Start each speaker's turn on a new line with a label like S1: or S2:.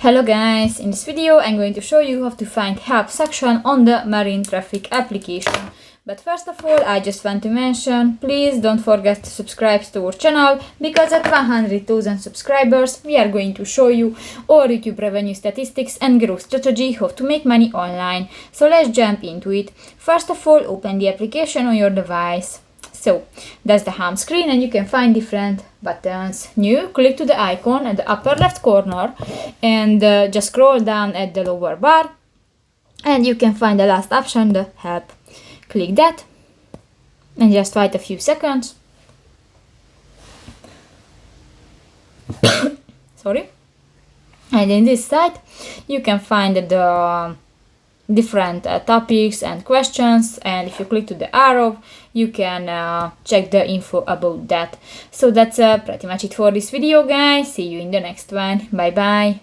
S1: Hello guys, in this video I'm going to show you how to find help section on the Marine Traffic application. But first of all, I just want to mention, please don't forget to subscribe to our channel, because at 100,000 subscribers we are going to show you all YouTube revenue statistics and growth strategy how to make money online. So let's jump into it. First of all, open the application on your device. So that's the home screen and you can find different buttons. New, click to the icon at the upper left corner and just scroll down at the lower bar and you can find the last option, the help. Click that and just wait a few seconds. Sorry. And in this site you can find the different topics and questions, and if you click to the arrow you can check the info about that. So that's pretty much it for this video, guys. See you in the next one. Bye bye.